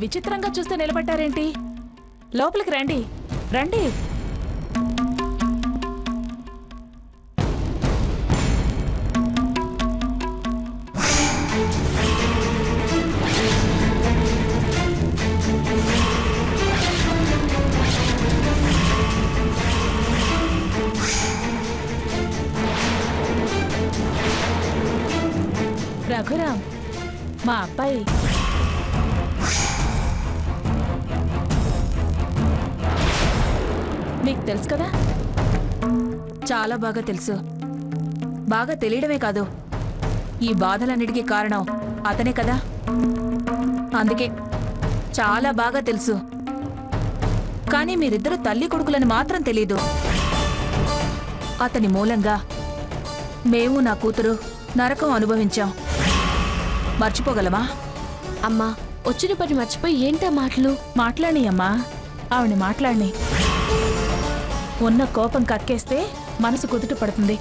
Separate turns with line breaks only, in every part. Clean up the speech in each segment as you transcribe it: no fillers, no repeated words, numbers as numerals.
విచిత్రంగా చూస్తే నిలబడ్డారేంటి? లోపలికి రండి, రండి. రఘురామ్, మా అబ్బాయి. మీకు తెలుసు కదా?
చాలా బాగా తెలుసు. బాగా తెలియడమే కాదు, ఈ బాధలన్నిటికీ కారణం అతనే కదా. అందుకే చాలా బాగా తెలుసు. కానీ మీరిద్దరు తల్లి కొడుకులని మాత్రం తెలీదు. అతని మూలంగా మేము నా కూతురు నరకం అనుభవించాం. మర్చిపోగలమా?
అమ్మా, వచ్చిన పని మర్చిపోయి ఏంటా మాటలు?
మాట్లాడి అమ్మా, ఆవిని మాట్లాడి. ఉన్న కోపం కక్కేస్తే మనసు కుదుట పడుతుంది.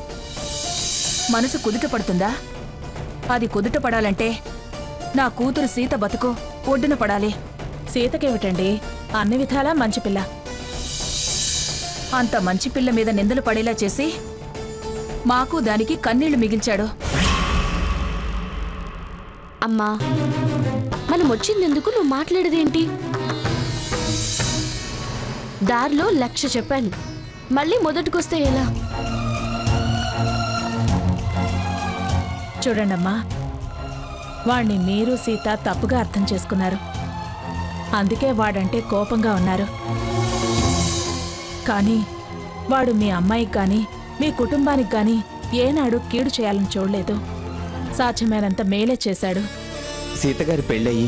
మనసు కుదుట పడుతుందా? అది కుదుట పడాలంటే నా కూతురు సీత బతుకు ఒడ్డున పడాలి.
సీతకేమిటండి, అన్ని విధాలా మంచి పిల్ల.
అంత మంచి పిల్ల మీద నిందలు పడేలా చేసి మాకు దానికి కన్నీళ్లు మిగిల్చాడు.
అమ్మా, మనం వచ్చిందెందుకు? నువ్వు మాట్లాడేదేంటి? దారిలో 1,00,000 చెప్పాను, మళ్ళీ మొదటికొస్తే ఎలా?
చూడండమ్మా, వాణ్ణి మీరు సీత తప్పుగా అర్థం చేసుకున్నారు. అందుకే వాడంటే కోపంగా ఉన్నారు. కానీ వాడు మీ అమ్మాయికి కానీ మీ కుటుంబానికి కానీ ఏనాడు కీడు చేయాలని చూడలేదు. సాధ్యమైనంత మేలే చేశాడు.
సీతగారి పెళ్ళయి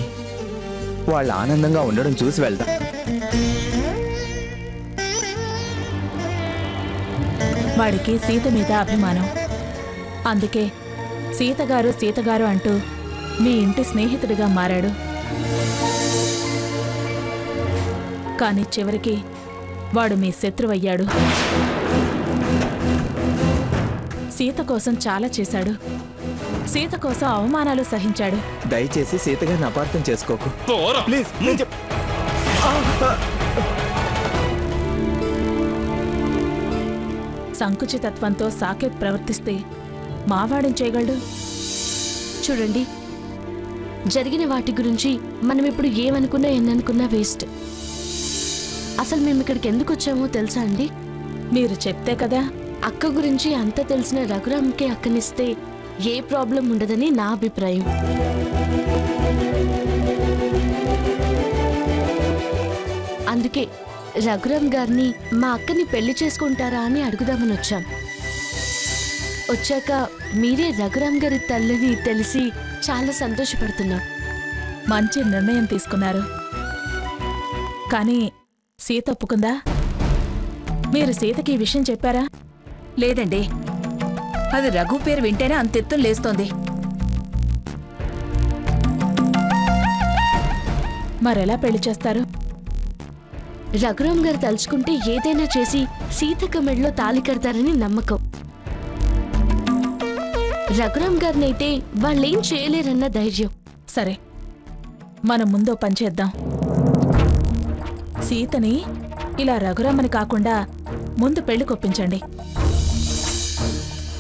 వాళ్ళ ఆనందంగా ఉండడం చూసి వెళ్దాం.
వాడికి సీత మీద అభిమానం. అందుకే సీతగారు సీతగారు అంటూ మీ ఇంటి స్నేహితుడిగా మారాడు. కానీ చివరికి వాడు మీ శత్రువయ్యాడు. సీత కోసం చాలా చేశాడు. సీత కోసం అవమానాలు సహించాడు.
దయచేసి సీతగారిని అపార్థం చేసుకోకు ప్లీజ్.
సంకుచితత్వంతో సాకేత్ ప్రవర్తిస్తే మావాడేం చేయగలడు?
చూడండి, జరిగిన వాటి గురించి మనం ఇప్పుడు ఏమనుకున్నా ఎన్ననుకున్నా వేస్ట్. అసలు మేము ఇక్కడికి ఎందుకు వచ్చామో తెలుసా అండి?
మీరు చెప్తే కదా.
అక్క గురించి అంత తెలిసిన రఘురామ్కి అక్కనిస్తే ఏ ప్రాబ్లం ఉండదని నా అభిప్రాయం. అందుకే రఘురామ్ గారిని మా అక్కని పెళ్లి చేసుకుంటారా అని అడుగుదామని వచ్చాం. వచ్చాక మీరే రఘురామ్ గారి తల్లిని తెలిసి చాలా సంతోషపడుతున్నాం.
మంచి నిర్ణయం తీసుకున్నారు. కానీ సీత ఒప్పుకుందా? మీరు సీతకి ఈ విషయం చెప్పారా?
లేదండి, అది రఘు పేరు వింటేనే అంతెత్తులు లేస్తోంది.
మరెలా పెళ్లి చేస్తారు?
రఘురామ్ గారు తలుచుకుంటే ఏదైనా చేసి సీతక్క మెడలో తాళి కడతారని నమ్మకం. రఘురామ్ గారినైతే వాళ్ళేం చేయలేరన్న ధైర్యం.
సరే, మనం ముందో పనిచేద్దాం. సీతని ఇలా రఘురామని కాకుండా ముందు పెళ్లి కొప్పించండి.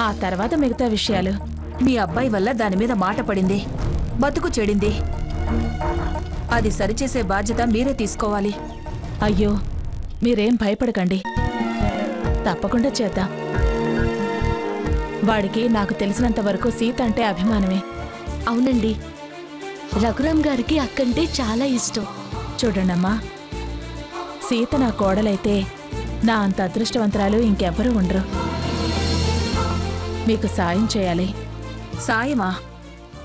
ఆ తర్వాత మిగతా విషయాలు.
మీ అబ్బాయి వల్ల దాని మీద మాట పడింది, బతుకు చెడింది. అది సరిచేసే బాధ్యత మీరే తీసుకోవాలి.
అయ్యో, మీరేం భయపడకండి, తప్పకుండా చేద్దాం. వాడికి నాకు తెలిసినంత వరకు సీత అంటే అభిమానమే.
అవునండి, రఘురామ్ గారికి అక్కంటే చాలా ఇష్టం.
చూడండమ్మా, సీత నా కోడలైతే నా అంత అదృష్టవంతరాలు ఇంకెవ్వరూ ఉండరు. మీకు సాయం చేయాలి.
సాయమా?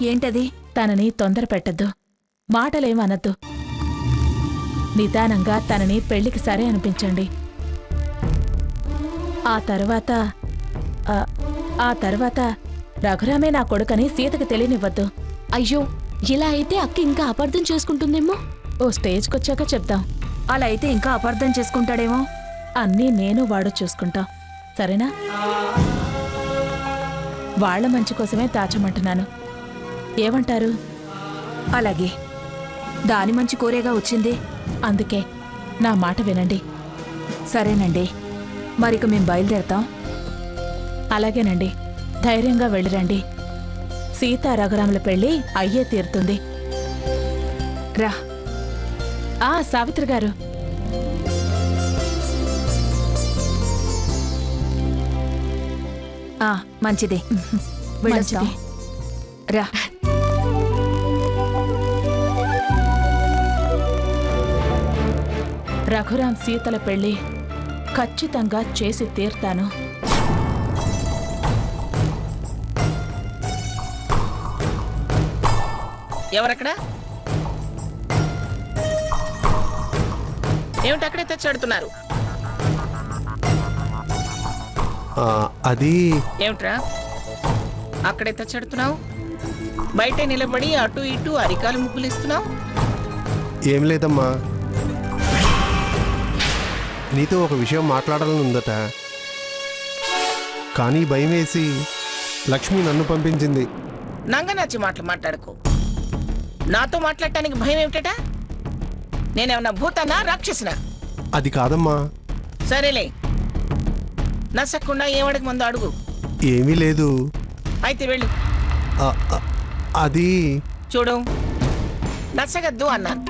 ఏంటది?
తనని తొందర పెట్టద్దు, మాటలేమనద్దు. నిదానంగా తనని పెళ్లికి సరే అనిపించండి. ఆ తర్వాత రఘురామే నా కొడుకని సీతకి తెలియనివ్వద్దు.
అయ్యో, ఇలా అయితే అక్క ఇంకా అపార్థం చేసుకుంటుందేమో.
ఓ స్టేజ్కొచ్చాక చెప్దాం.
అలా అయితే ఇంకా అపార్థం చేసుకుంటాడేమో.
అన్నీ నేను వాడు చూసుకుంటాం, సరేనా? వాళ్ల మంచి కోసమే దాచమంటున్నాను. ఏమంటారు?
అలాగే. దాని మంచి కోరేగా వచ్చింది.
అందుకే నా మాట వినండి.
సరేనండి, మరిక మేం బయలుదేరతాం.
అలాగేనండి, ధైర్యంగా వెళ్ళిరండి. సీతా రఘురాముల పెళ్లి అయ్యే తీరుతుంది.
రా.
సావిత్రి గారు,
మంచిది. వెళ్ళొస్తాం.
మంచిది.
రా.
రఘురాం సీతల పెళ్లి ఖచ్చితంగా చేసి తీర్తాను.
ఎవరక్కడ? ఏమిటి అక్కడే తెచ్చాడుతున్నారు?
అది
ఏమిట్రా అక్కడే తెచ్చాడుతున్నావు? బయటే నిలబడి అటు ఇటు అరికాలు ముగ్గులు ఇస్తున్నావు.
ఏం లేదమ్మా, నీతో ఒక విషయం మాట్లాడాలని ఉందట, కానీ భయం వేసి లక్ష్మి నన్ను పంపించింది.
నంగనాచి మాటలు మాట్లాడుకో. నాతో మాట్లాడటానికి భయం ఏమిటట? నేనేమన్నా భూతానా రాక్షసునా?
అది కాదమ్మా.
సరేలే, నసక్కుండా ఏమడక ముందు అడుగు.
ఏమీ లేదు.
అయితే వెళ్ళు.
అది
చూడు, నచ్చగద్దు అన్నాను.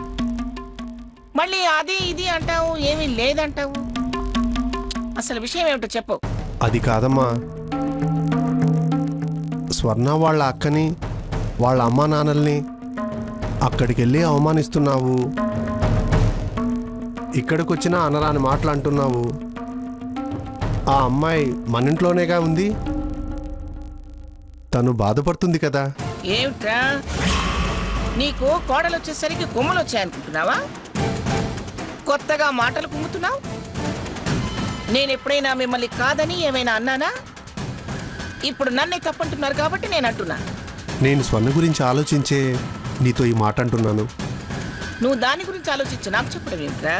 మళ్ళీ అది ఇది అంటావు, ఏమీ లేదంటావు. అసలు విషయం ఏమిటో చెప్పు.
అది కాదమ్మా, స్వర్ణ వాళ్ళ అక్కని వాళ్ళ అమ్మా నాన్నల్ని అక్కడికి వెళ్ళి అవమానిస్తున్నావు. ఇక్కడికి వచ్చినా అనరాని మాటలు అంటున్నావు. ఆ అమ్మాయి మన ఇంట్లోనేగా ఉంది, తను బాధపడుతుంది కదా.
ఏమిట్రా, నీకు కోడలు వచ్చేసరికి కొమ్మలు వచ్చాయనుకుంటున్నావా? కొత్తగా మాటలు కుమ్ముతున్నావు. నేను ఎప్పుడైనా మిమ్మల్ని కాదని ఏమైనా అన్నానా? ఇప్పుడు నన్నే తప్పంటున్నారు కాబట్టి నేను అంటున్నా.
నేను స్వర్ణ గురించి ఆలోచించే నీతో ఈ మాట అంటున్నాను.
నువ్వు దాని గురించి ఆలోచించు, నాకు చెప్పడం ఏమిట్రా?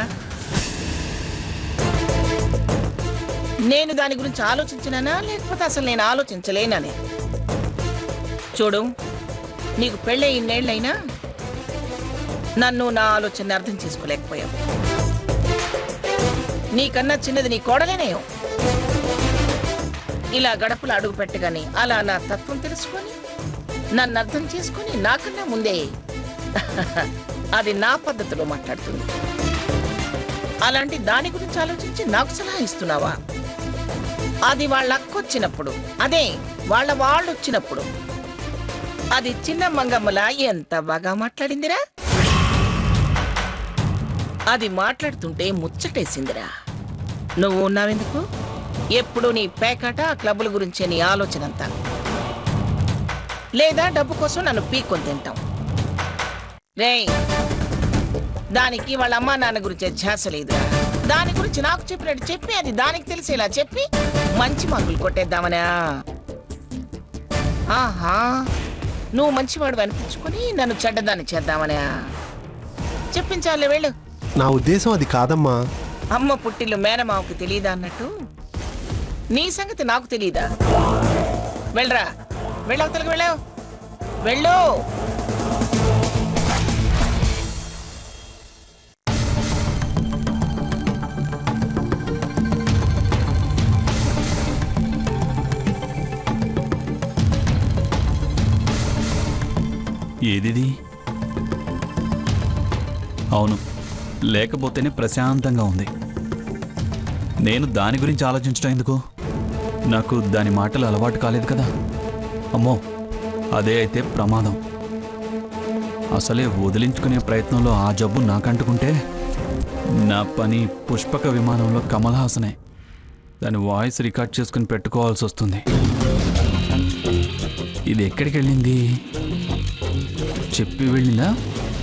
నేను దాని గురించి ఆలోచించినానా, లేకపోతే అసలు నేను ఆలోచించలేననే? చూడు, నీకు పెళ్ళై ఇన్నేళ్ళైనా నన్ను నా ఆలోచనని అర్థం చేసుకోలేకపోయావు. నీకన్నా చిన్నది నీ కోడలేనేయో. ఇలా గడపలు అడుగు పెట్టగానే అలా నా తత్వం తెలుసుకొని నన్ను అర్థం చేసుకొని నాకన్నా ముందే అది నా పద్ధతిలో మాట్లాడుతుంది. అలాంటి దాని గురించి ఆలోచించి నాకు సలహా ఇస్తున్నావా? అది వాళ్ళ అక్కొచ్చినప్పుడు, అదే వాళ్ళు వచ్చినప్పుడు అది చిన్న మంగమ్మలా ఎంత బాగా మాట్లాడిందిరా. అది మాట్లాడుతుంటే ముచ్చటేసిందిరా. నువ్వు ఉన్నావెందుకు? ఎప్పుడు నీ పేకాట క్లబ్బుల గురించే నీ ఆలోచన అంతా. లేదా డబ్బు కోసం నన్ను పీక్కొని తింటాం. రేయ్, దానికి వాళ్ళ అమ్మా నాన్న గురించే ధ్యాస లేదురా. దాని గురించి నాకు చెప్పినట్టు చెప్పి అది దానికి తెలిసేలా చెప్పి మంచి మార్కులు కొట్టేద్దామనా? ఆహా, నువ్వు మంచివాడు అనిపించుకొని నన్ను చెడ్డదాన్ని చేద్దామనా? చెప్పించాలే, వెళ్ళు.
నా ఉద్దేశం అది కాదమ్మా.
అమ్మ పుట్టిల్లు మేనమావకు తెలియదా అన్నట్టు నీ సంగతి నాకు తెలియదా? వెళ్ళరా, వెళ్ళవతలకు వెళ్ళావు, వెళ్ళు.
ఏదిది? అవును, లేకపోతేనే ప్రశాంతంగా ఉంది. నేను దాని గురించి ఆలోచించడం ఎందుకు? నాకు దాని మాటలు అలవాటు కాలేదు కదా. అమ్మో, అదే అయితే ప్రమాదం. అసలే వదిలించుకునే ప్రయత్నంలో ఆ జబ్బు నాకంటుకుంటే నా పని పుష్పక విమానంలో కమల్ హాసనే. దాని వాయిస్ రికార్డ్ చేసుకుని పెట్టుకోవాల్సి వస్తుంది. ఇది ఎక్కడికి వెళ్ళింది? చెప్పి వెళ్ళిందా,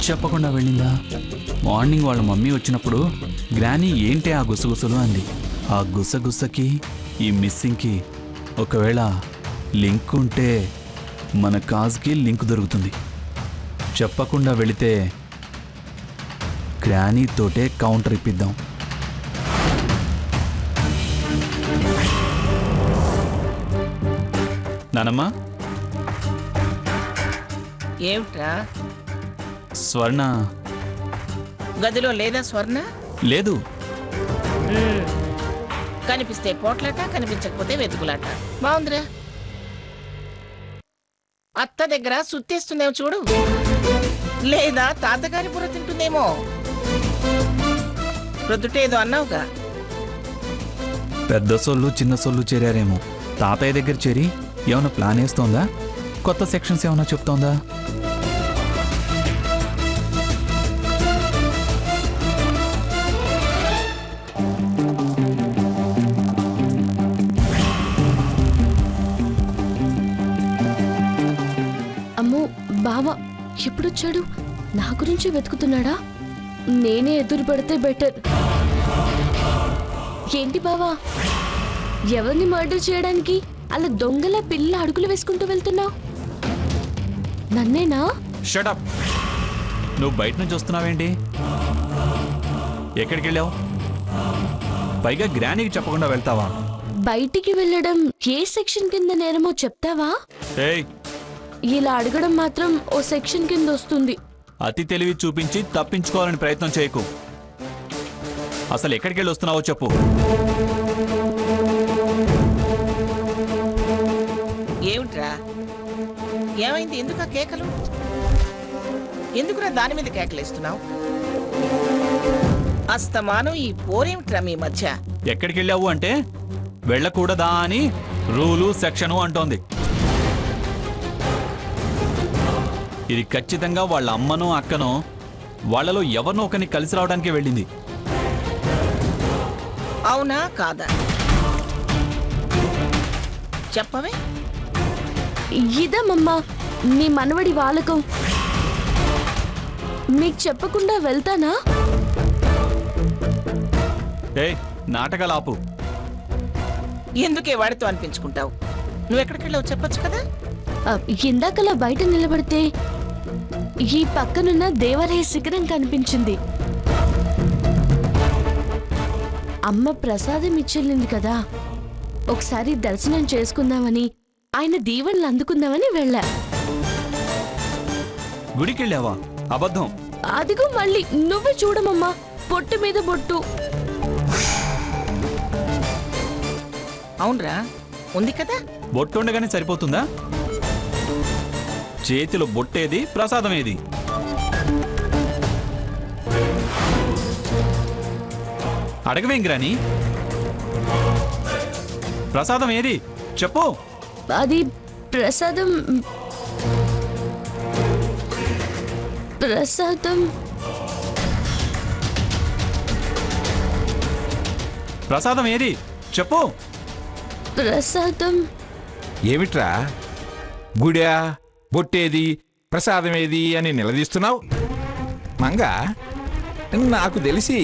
చెప్పకుండా వెళ్ళిందా? మార్నింగ్ వాళ్ళ మమ్మీ వచ్చినప్పుడు గ్రానీ ఏంటి ఆ గుసగుసలు అంది. ఆ గుసగుసకి ఈ మిస్సింగ్కి ఒకవేళ లింక్ ఉంటే మన కాజ్కి లింక్ దొరుకుతుంది. చెప్పకుండా వెళితే గ్రానీతోటే కౌంటర్ ఇప్పిద్దాం. నానమ్మా,
ఏమిట్రా?
స్వర్ణ
గదిలో లేదా స్వర్ణ?
లేదు.
కనిపిస్తే పోట్లాట, కనిపించకపోతే వెతుకులాట. బాగుందిరా. అత్త దగ్గర సుత్తేస్తుందేమో చూడు, లేదా తాతగారి బుర్ర తింటుందేమో. ప్రొద్దుటేదో అన్నావుగా.
పెద్ద సొల్లు చిన్న సొల్లు చేరారేమో. తాతయ్య దగ్గర చేరి ఏమైనా ప్లాన్ వేస్తోందా? కొత్త సెక్షన్స్ ఏమైనా చెప్తోందా?
అమ్మో, బావ ఎప్పుడొచ్చాడు? నా గురించి వెతుకుతున్నాడా? నేనే ఎదురు పెడితే బెటర్. ఏంటి బావా, ఎవరిని మర్డర్ చేయడానికి అలా దొంగల పిల్ల అడుగులు వేసుకుంటూ వెళ్తున్నావు? నన్నేనా?
షటప్. నువ్వు బయట నుంచి వస్తున్నావేంటి? ఎక్కడికి వెళ్ళావు? పైగా గ్రానీకి చెప్పకుండా వెళ్తావా?
బయటికి వెళ్ళడం ఏ సెక్షన్ కింద నేరమో చెప్తావా?
ఏయ్,
ఇలా అడగడం మాత్రం ఓ సెక్షన్ కింద వస్తుంది.
అతి తెలివి చూపించి తప్పించుకోవాలని ప్రయత్నం చేయకు. అసలు ఎక్కడికి వెళ్ళి వస్తున్నావో చెప్పు.
ఏమిట్రా, ఏమైంది? ఎందుకు కేకలు? ఎందుకురా దాని మీద కేకలేస్తున్నావు? అస్తమానం ఈ పోరేమిట్రా మీ మధ్య?
ఎక్కడికి వెళ్ళావు అంటే వెళ్ళకూడదా అని రూలు సెక్షను అంటోంది. ఇది ఖచ్చితంగా వాళ్ళ అమ్మనో అక్కనో వాళ్ళలో ఎవరినో ఒకరిని కలిసి రావడానికి వెళ్ళింది.
అవునా కాదా చెప్పవే.
ఇదమ్మమ్మా నీ మనవడి వాలకం. మీకు చెప్పకుండా వెళ్తానా?
ఏయ్, నాటకాలు ఆపు.
ఎందుకే వాడితో అనిపించుకుంటావు? నువ్వెక్కడికి వెళ్ళావు చెప్పొచ్చు కదా.
ఇందాకలా బయట నిలబడితే ఈ పక్కనున్న దేవాలయ శిఖరం కనిపించింది. అమ్మ ప్రసాదం ఇచ్చెళ్ళింది కదా, ఒకసారి దర్శనం చేసుకుందామని, ఆయన దీవెనలు అందుకుందామని వెళ్ళా.
గుడికి వెళ్ళావా? అబద్ధం.
అదిగో మళ్ళీ నువ్వే చూడమమ్మా, పొట్టు మీద బొట్టు.
అవునరా, ఉంది కదా.
బొట్టుండగానే సరిపోతుందా? చేతిలో బొట్టేది, ప్రసాదం ఏది? అడగవేంగ్రాని, ప్రసాదం ఏది చెప్పు.
అది ప్రసాదం. ప్రసాదం
ప్రసాదం ఏది చెప్పు.
ప్రసాదం
ఏమిట్రా, గుడా బొట్టేది ప్రసాదమేది అని నిలదీస్తున్నావు? మంగ, నాకు తెలిసి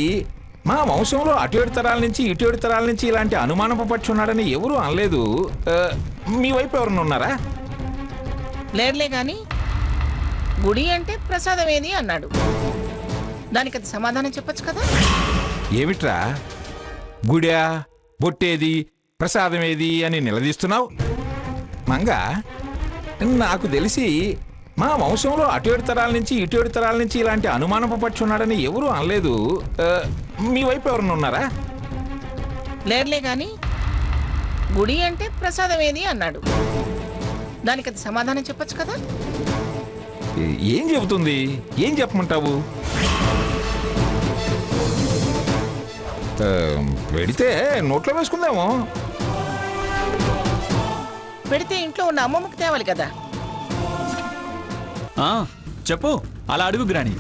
మా వంశంలో అటు ఏడు తరాల నుంచి ఇటు ఏడు తరాల నుంచి ఇలాంటి అనుమానపు పక్షి ఉన్నాడని ఎవరూ అనలేదు. మీ వైపు ఎవరన్నా ఉన్నారా?
లేర్లే గాని గుడి అంటే ప్రసాదం ఏది అన్నాడు. దానికి అది సమాధానం చెప్పొచ్చు కదా.
ఏమిట్రా, గుడా బొట్టేది ప్రసాదమేది అని నిలదీస్తున్నావు? మంగ, నాకు తెలిసి మా వంశంలో అటు ఏడు తరాల నుంచి ఇటు ఏడు తరాల నుంచి ఇలాంటి అనుమానపు పక్షి ఉన్నాడని ఎవరూ అనలేదు. మీ వైపు ఎవరన్నా ఉన్నారా?
లేర్లే గాని గుడి అంటే ప్రసాదం ఏది అన్నాడు. దానికి అది సమాధానం చెప్పొచ్చు కదా.
ఏం చెబుతుంది? ఏం చెప్పమంటావు? పెడితే నోట్లో వేసుకుందామో.
పెడితే ఇంట్లో ఉన్న అమ్మమ్మకి తేవాలి కదా.
ఆ, చెప్పు, అలా అడుగు గ్రాని.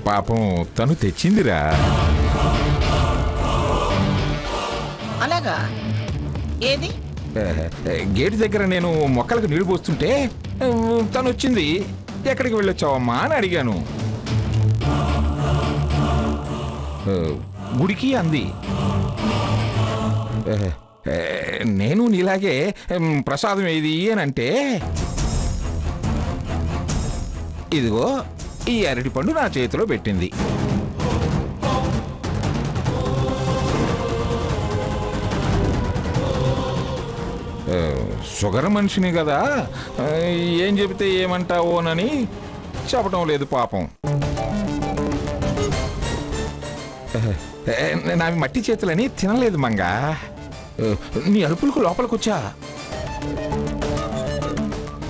పాపం తను తెచ్చిందిరా.
అలాగా? ఏది?
గేటు దగ్గర నేను మొక్కలకు నీళ్లు పోస్తుంటే తను వచ్చింది. ఎక్కడికి వెళ్ళొచ్చావమ్మా అని అడిగాను. గుడికి అంది. నేను నీలాగే ప్రసాదం ఏది అని అంటే, ఇదిగో ఈ అరటి పండు నా చేతిలో పెట్టింది. షుగర్ మనిషిని కదా, ఏం చెబితే ఏమంటావోనని చెప్పడం లేదు పాపం. నావి మట్టి చేతులని తినలేదు మంగా. నీ అరుపులకు లోపలికొచ్చా.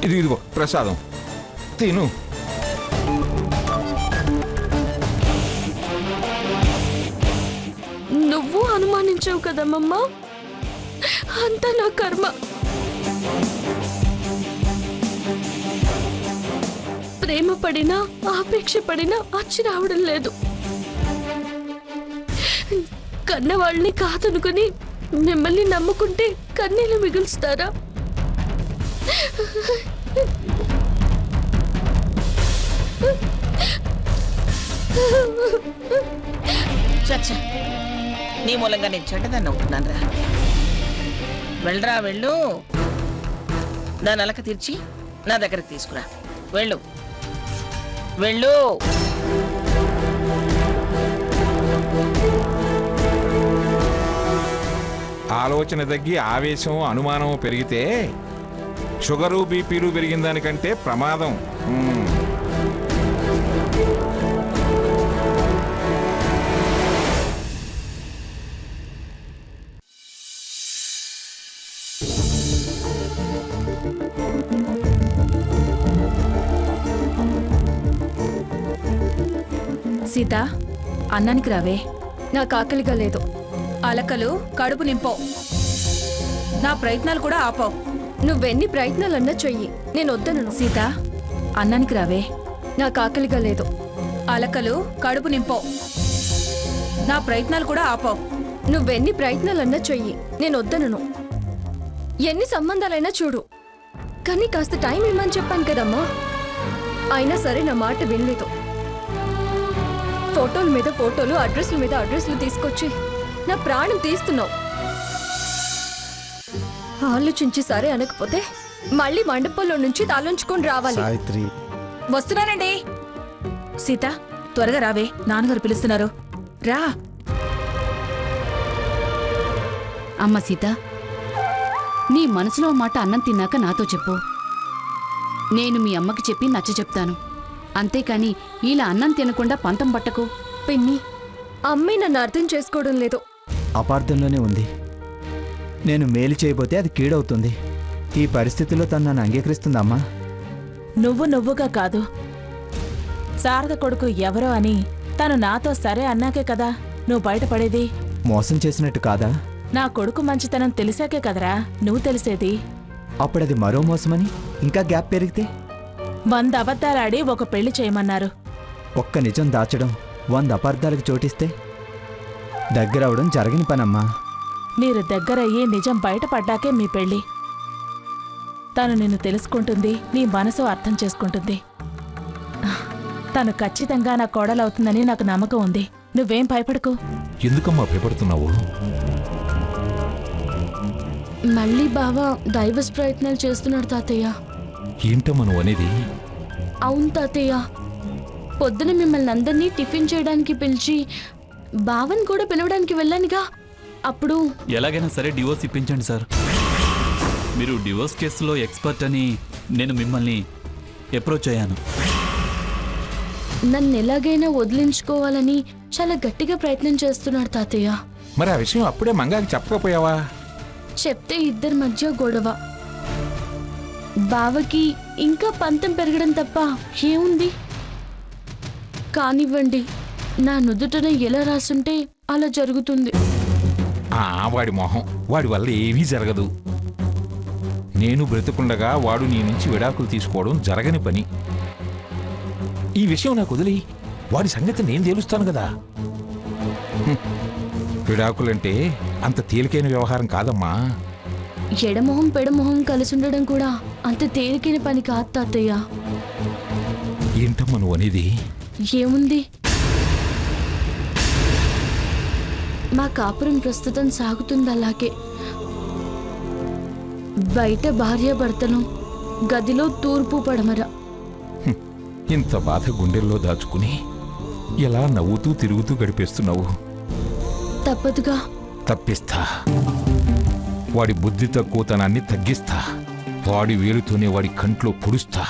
ఇదిగో ప్రసాదం తిను.
నువ్వు అనుమానించావు కదమ్మమ్మ, అంతా నా కర్మ. ప్రేమ పడినా ఆపేక్ష పడినా అచ్చి రావడం లేదు. కన్నవాళ్ళని కాదనుకుని మిమ్మల్ని నమ్ముకుంటే కన్నీళ్ళు మిగులుస్తారా?
చచ్చా, నీ మూలంగా నేను చెడ్డదాన్ని అవుతున్నాను రా. వెళ్ళరా వెళ్ళు. దాని అలక తీర్చి నా దగ్గరకు తీసుకురా. వెళ్ళు వెళ్ళు.
ఆలోచన తగ్గి ఆవేశం అనుమానం పెరిగితే షుగరు బీపీలు పెరిగిన దానికంటే ప్రమాదం.
సీత, అన్నానికి రావే.
నాకు ఆకలిగా లేదు.
అలకలు కడుపు నింపో. నా ప్రయత్నాలు కూడా ఆపో.
నువ్వెన్ని ప్రయత్నాలన్నా చెయ్యి, నేను వద్దను.
సీత, అన్నానికి రావే.
నాకు ఆకలిగా లేదు.
అలకలు కడుపు నింపో. నా ప్రయత్నాలు కూడా ఆపో.
నువ్వెన్ని ప్రయత్నాలన్నా చెయ్యి, నేను వద్దను. ఎన్ని సంబంధాలైనా చూడు, కానీ కాస్త టైం ఇమ్మని చెప్పాను కదమ్మా. అయినా సరే నా మాట వినలేదు. ఫోటోల మీద ఫోటోలు, అడ్రస్ల మీద అడ్రస్లు తీసుకొచ్చి నా ప్రాణం తీస్తున్నావు. ఆలోచించి సరే అనకపోతే మళ్ళీ మండపంలో నుంచి తలంచుకొని రావాలి.
సావిత్రి,
వస్తున్నానండి. సీత, త్వరగా రావే, నాన్నగారు పిలుస్తున్నారు. రా.
అమ్మ సీత, నీ మనసులో మాట అన్నం తిన్నాక నాతో చెప్పు. నేను మీ అమ్మకి చెప్పి నచ్చ చెప్తాను. అంతేకాని ఇలా అన్నం తినకుండా పంతం పట్టకు.
పిన్ని, అమ్మే నన్ను అర్థం చేసుకోవడం లేదు.
అపార్థంలోనే ఉంది. నేను మేలు చేయబోతే అది కీడవుతుంది. ఈ పరిస్థితిలో తను నన్ను అంగీకరిస్తుందమ్మా.
నువ్వుగా కాదు, శారద కొడుకు ఎవరో అని తను నాతో సరే అన్నాకే కదా నువ్వు బయటపడేది.
మోసం చేసినట్టు కాదా?
నా కొడుకు మంచితనం తెలిసాకే కదరా నువ్వు తెలిసేది.
అప్పుడది మరో మోసమని ఇంకా గ్యాప్ పెరిగితే?
100 అబద్ధాలాడి ఒక పెళ్లి చేయమన్నారు.
ఒక్క నిజం దాచడం 100 అపార్థాలకు చోటిస్తే దగ్గరవడం జరగని పనమ్మా.
మీరు దగ్గరయ్యి నిజం బయటపడ్డాకే మీ పెళ్లి. తను నిన్ను తెలుసుకుంటుంది, నీ మనసు అర్థం చేసుకుంటుంది. తను ఖచ్చితంగా నా కోడలవుతుందని నాకు నమ్మకం ఉంది. నువ్వేం భయపడకు.
ఎందుకమ్మా భయపడుతున్నావు?
మళ్ళీ బావ డైవర్స్ ప్రయత్నాలు చేస్తున్నాడు తాతయ్య.
ఏంటమ్మా నువ్వు అనేది?
అవును తాతయ్య, పొద్దున మిమ్మల్ని అందరినీ టిఫిన్ చేయడానికి పిలిచి బావన్ కూడా పిలవడానికి వెళ్ళానుగా. అప్పుడు
ఎలాగైనా సరే డివోర్స్ ఇప్పించండి సార్. మీరు డివోర్స్ కేసులో ఎక్స్పర్ట్ అని నేను మిమ్మల్ని అప్రోచ్ అయ్యాను.
నన్ను ఎలాగైనా వదిలించుకోవాలని చాలా గట్టిగా ప్రయత్నం చేస్తున్నాడు తాతయ్య.
మరి ఆ విషయం అప్పుడే మంగాకి చెప్పకపోయావా?
చెప్తే ఇద్దరి మధ్య గొడవ. బావకి ఇంకా పంతం పెరగడం తప్ప ఏముంది? కానివ్వండి, నా నుదుటన ఎలా రాసుంటే అలా జరుగుతుంది.
వాడి మొహం, వాడి వల్ల ఏమీ జరగదు. నేను బ్రతుకుండగా వాడు నీ నుంచి విడాకులు తీసుకోవడం జరగని పని. ఈ విషయం నాకు వదిలి, వాడి సంగతి నేను తేలుస్తాను కదా. విడాకులంటే అంత తేలికైన వ్యవహారం కాదమ్మా.
ఎడమొహం పెడమొహం కలిసి ఉండడం కూడా అంత తేలికైన పని కాదు తాతయ్య.
ఏంటమ్మా నువ్వు అనేది?
ఏముంది, మా కాపురం ప్రస్తుతం సాగుతుంది అలాగే. బయట భార్యాభర్తలు, గదిలో తూర్పు పడమర.
ఇంత బాధ గుండెల్లో దాచుకుని ఎలా నవ్వుతూ తిరుగుతూ గడిపేస్తున్నావు?
తప్పదుగా.
తప్పిస్తా. వాడి బుద్ధి తక్కువతనాన్ని తగ్గిస్తా. వాడి వేలుతోనే వాడి కంట్లో పొడుస్తా.